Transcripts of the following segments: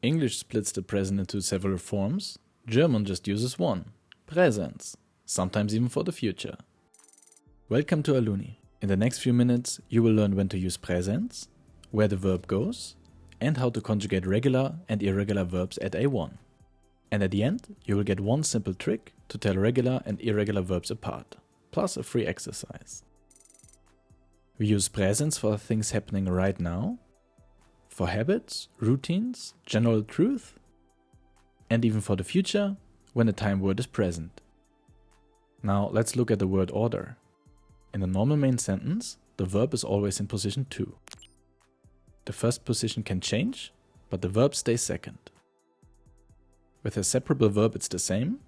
English splits the present into several forms. German just uses one, Präsens, sometimes even for the future. Welcome to Alluni. In the next few minutes, you will learn when to use Präsens, where the verb goes, and how to conjugate regular and irregular verbs at A1. And at the end, you will get one simple trick to tell regular and irregular verbs apart, plus a free exercise. We use Präsens for things happening right now, for habits, routines, general truth, and even for the future, when a time word is present. Now let's look at the word order. In a normal main sentence, the verb is always in position 2. The first position can change, but the verb stays second. With a separable verb it's the same.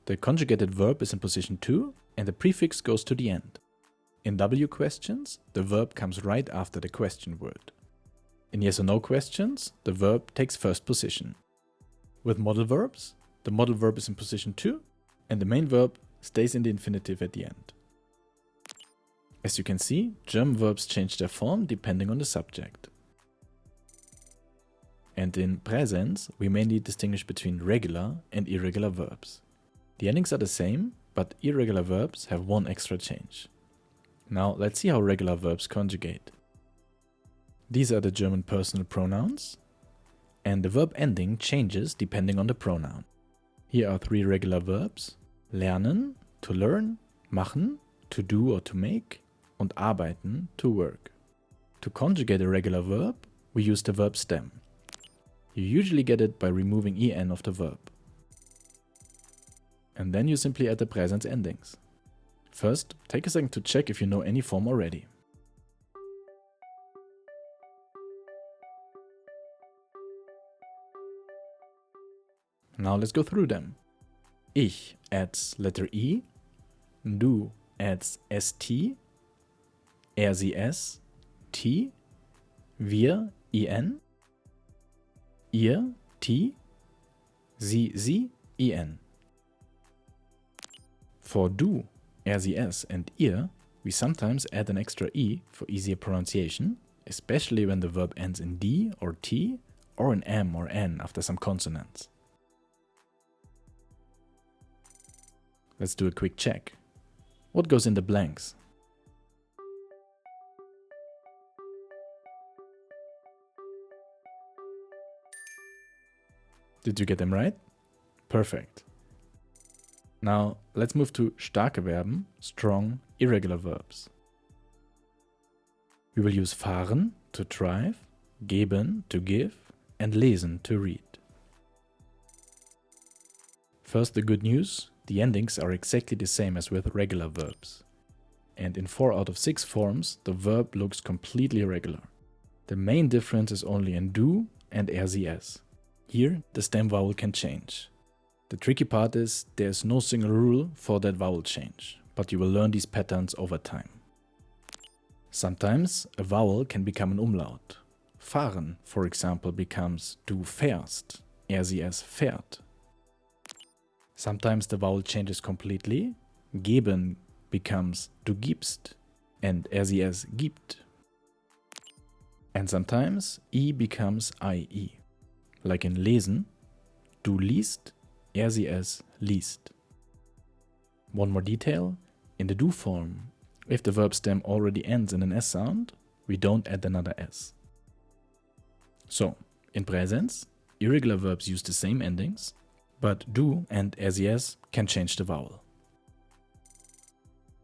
The conjugated verb is in position 2 and the prefix goes to the end. In W questions, the verb comes right after the question word. In yes or no questions, the verb takes first position. With modal verbs, the modal verb is in position 2 and the main verb stays in the infinitive at the end. As you can see, German verbs change their form depending on the subject. And in Präsens, we mainly distinguish between regular and irregular verbs. The endings are the same, but irregular verbs have one extra change. Now let's see how regular verbs conjugate. These are the German personal pronouns, and the verb ending changes depending on the pronoun. Here are 3 regular verbs: lernen, to learn, machen, to do or to make, und arbeiten, to work. To conjugate a regular verb, we use the verb stem. You usually get it by removing en of the verb. And then you simply add the Präsens endings. First, take a second to check if you know any form already. Now let's go through them. Ich adds letter E, du adds st, sie s, t, wir in, ihr t, sie en. For du, sie s and ihr, we sometimes add an extra e for easier pronunciation, especially when the verb ends in d or t or in m or n after some consonants. Let's do a quick check. What goes in the blanks? Did you get them right? Perfect. Now let's move to starke Verben, strong, irregular verbs. We will use fahren to drive, geben to give, and lesen to read. First, the good news. The endings are exactly the same as with regular verbs. And in 4 out of 6 forms, the verb looks completely regular. The main difference is only in du and sie s. Here, the stem vowel can change. The tricky part is there is no single rule for that vowel change, but you will learn these patterns over time. Sometimes a vowel can become an umlaut. Fahren, for example, becomes du fährst, sie es fährt. Sometimes the vowel changes completely. Geben becomes du gibst and sie es gibt. And sometimes I becomes IE. Like in lesen, du liest, sie es liest. One more detail, in the do form, if the verb stem already ends in an S sound, we don't add another S. So, in Präsens, irregular verbs use the same endings, but du and sie es can change the vowel.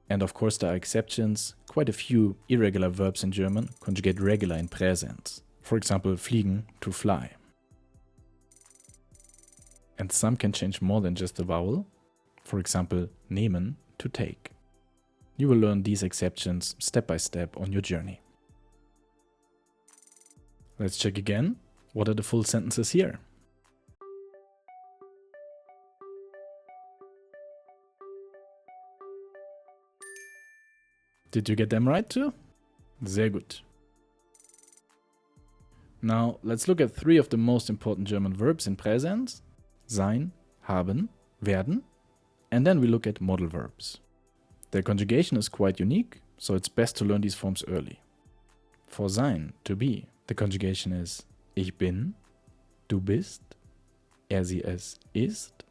And of course there are exceptions. Quite a few irregular verbs in German conjugate regular in Präsens. For example, fliegen to fly. And some can change more than just the vowel. For example, nehmen to take. You will learn these exceptions step by step on your journey. Let's check again. What are the full sentences here? Did you get them right too? Sehr gut. Now let's look at 3 of the most important German verbs in Präsens: sein, haben, werden, and then we look at modal verbs. Their conjugation is quite unique, so it's best to learn these forms early. For sein, to be, the conjugation is ich bin, Du bist, er sie es ist,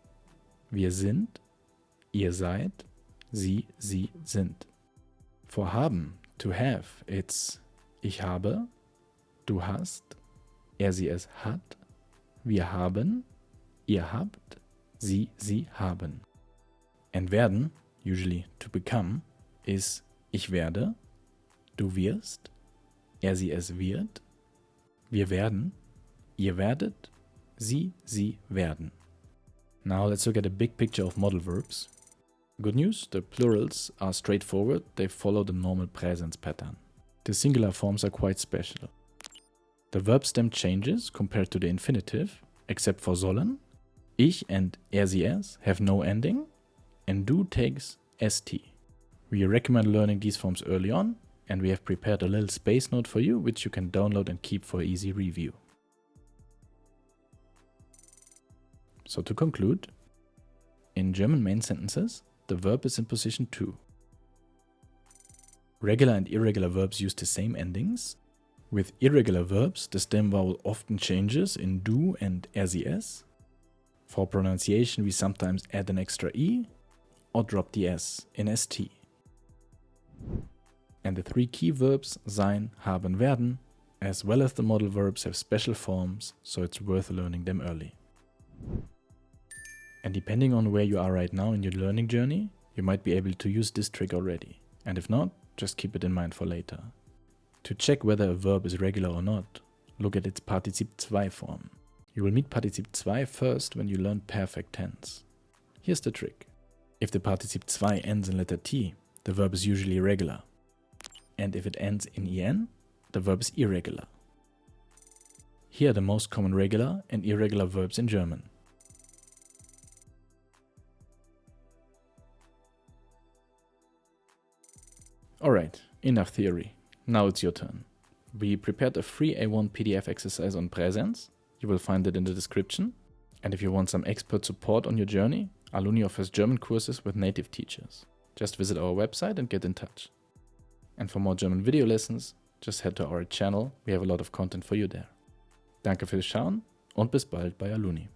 wir sind, ihr seid, sie sind. For haben, to have, it's ich habe, du hast, er sie es hat, wir haben, ihr habt, sie haben. And werden, usually to become, is ich werde, du wirst, er sie es wird, wir werden, ihr werdet, sie werden. Now let's look at a big picture of modal verbs. Good news, the plurals are straightforward, they follow the normal Präsens pattern. The singular forms are quite special. The verb stem changes compared to the infinitive, except for sollen. Ich and er sie es have no ending, and du takes st. We recommend learning these forms early on, and we have prepared a little space note for you, which you can download and keep for easy review. So to conclude, in German main sentences, the verb is in position 2. Regular and irregular verbs use the same endings. With irregular verbs, the stem vowel often changes in du and er sie es. For pronunciation, we sometimes add an extra e or drop the s in st. And the 3 key verbs sein, haben, werden, as well as the modal verbs, have special forms, so it's worth learning them early. And depending on where you are right now in your learning journey, you might be able to use this trick already. And if not, just keep it in mind for later. To check whether a verb is regular or not, look at its Partizip II form. You will meet Partizip II first when you learn perfect tense. Here's the trick. If the Partizip II ends in letter T, the verb is usually regular. And if it ends in en, the verb is irregular. Here are the most common regular and irregular verbs in German. Alright, enough theory. Now it's your turn. We prepared a free A1 PDF exercise on Präsens. You will find it in the description. And if you want some expert support on your journey, Alluni offers German courses with native teachers. Just visit our website and get in touch. And for more German video lessons, just head to our channel. We have a lot of content for you there. Danke fürs Schauen und bis bald bei Alluni.